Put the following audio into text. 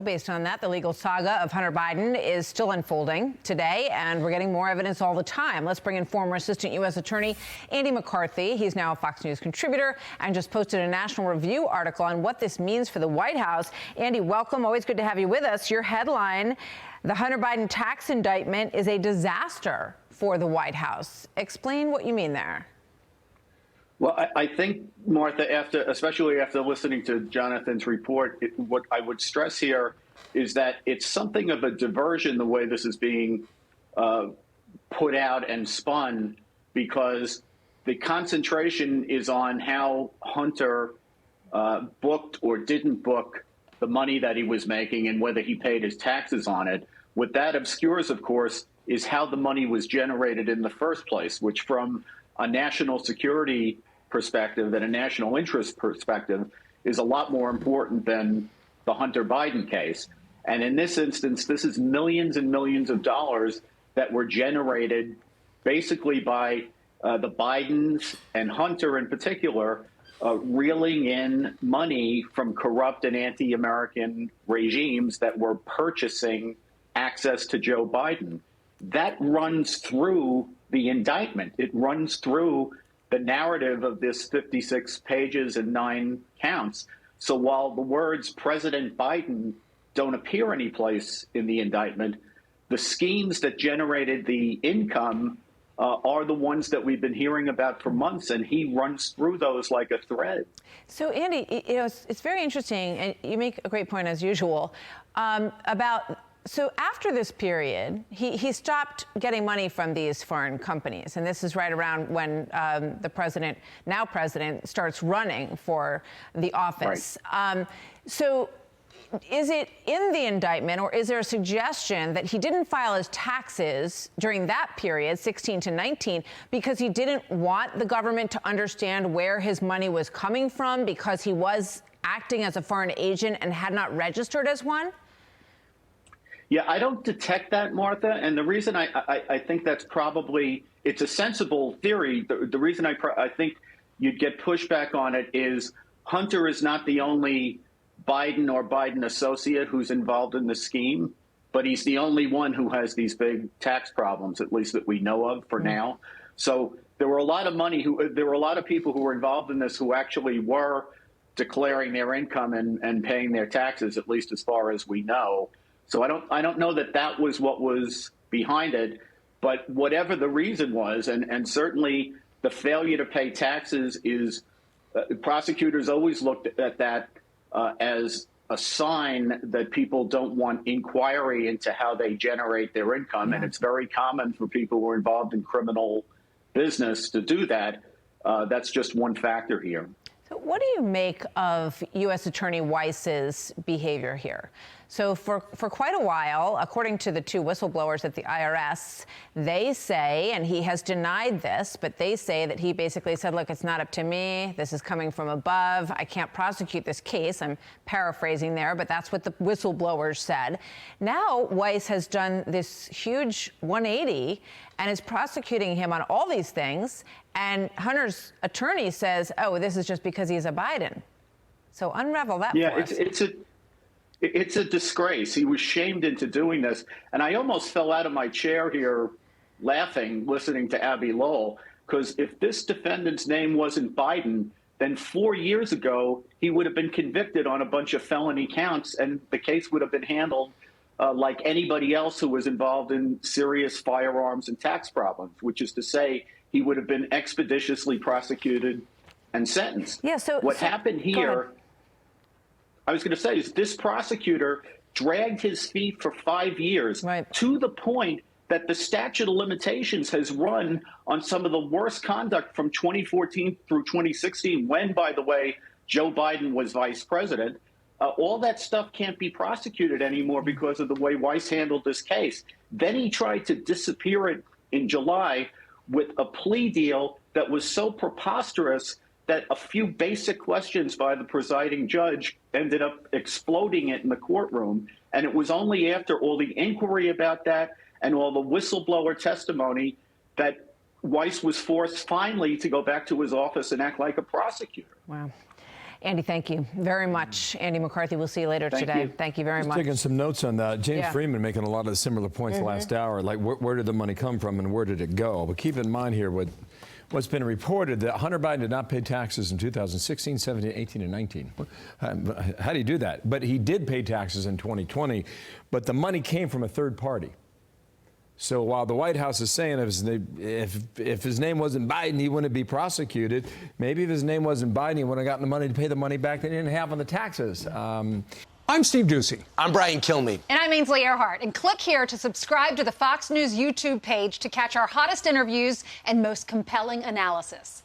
Based on that, the legal saga of Hunter Biden is still unfolding today, and we're getting more evidence all the time. Let's bring in former Assistant U.S. Attorney Andy McCarthy. He's now a Fox News contributor and just posted a National Review article on what this means for the White House. Andy, welcome. Always good to have you with us. Your headline, the Hunter Biden tax indictment is a disaster for the White House. Explain what you mean there. Well, I think, Martha, especially after listening to Jonathan's report, what I would stress here is that it's something of a diversion the way this is being put out and spun, because the concentration is on how Hunter booked or didn't book the money that he was making and whether he paid his taxes on it. What that obscures, of course, is how the money was generated in the first place, which from a national security perspective and a national interest perspective is a lot more important than the Hunter Biden case. And in this instance, this is millions and millions of dollars that were generated basically by the Bidens and Hunter in particular, reeling in money from corrupt and anti-American regimes that were purchasing access to Joe Biden. That runs through the indictment. It runs through the narrative of this 56 pages and 9 counts. So while the words President Biden don't appear anyplace in the indictment, the schemes that generated the income are the ones that we've been hearing about for months, and he runs through those like a thread. So, Andy, it's very interesting, and you make a great point, as usual, about so after this period, he stopped getting money from these foreign companies. And this is right around when the now president, starts running for the office. Right. So is it in the indictment, or is there a suggestion that he didn't file his taxes during that period, 16 to 19, because he didn't want the government to understand where his money was coming from, because he was acting as a foreign agent and had not registered as one? Yeah, I don't detect that, Martha. And the reason I think that's probably, it's a sensible theory. The reason I think you'd get pushback on it is Hunter is not the only Biden or Biden associate who's involved in the scheme, but he's the only one who has these big tax problems, at least that we know of for now. So there were a lot of people who were involved in this who actually were declaring their income and paying their taxes, at least as far as we know. So I don't know that that was what was behind it, but whatever the reason was, and certainly the failure to pay taxes is, prosecutors always looked at that as a sign that people don't want inquiry into how they generate their income. Yeah. And it's very common for people who are involved in criminal business to do that. That's just one factor here. So what do you make of U.S. Attorney Weiss's behavior here? So for quite a while, according to the two whistleblowers at the IRS, they say, and he has denied this, but they say that he basically said, look, it's not up to me. This is coming from above. I can't prosecute this case. I'm paraphrasing there, but that's what the whistleblowers said. Now Weiss has done this huge 180 and is prosecuting him on all these things. And Hunter's attorney says, oh, this is just because he's a Biden. So unravel that for us. It's a disgrace. He was shamed into doing this. And I almost fell out of my chair here laughing, listening to Abby Lowell, because if this defendant's name wasn't Biden, then 4 years ago, he would have been convicted on a bunch of felony counts, and the case would have been handled like anybody else who was involved in serious firearms and tax problems, which is to say he would have been expeditiously prosecuted and sentenced. Yeah, what happened here, I was going to say, is this prosecutor dragged his feet for 5 years, right, to the point that the statute of limitations has run on some of the worst conduct from 2014 through 2016, when, by the way, Joe Biden was vice president. All that stuff can't be prosecuted anymore because of the way Weiss handled this case. Then he tried to disappear it in July with a plea deal that was so preposterous that a few basic questions by the presiding judge ended up exploding it in the courtroom. And it was only after all the inquiry about that and all the whistleblower testimony that Weiss was forced finally to go back to his office and act like a prosecutor. Wow. Andy, thank you very much. Andy McCarthy, we'll see you later today. Thank you very much. Taking some notes on that. James Freeman making a lot of similar points last hour, like where did the money come from and where did it go? But keep in mind here what's been reported that Hunter Biden did not pay taxes in 2016, 17, 18, and 19. How do you do that? But he did pay taxes in 2020, but the money came from a third party. So while the White House is saying if his name wasn't Biden, he wouldn't be prosecuted, maybe if his name wasn't Biden, he wouldn't have gotten the money to pay the money back that he didn't have on the taxes. I'm Steve Doocy. I'm Brian Kilmeade. And I'm Ainsley Earhart. And click here to subscribe to the Fox News YouTube page to catch our hottest interviews and most compelling analysis.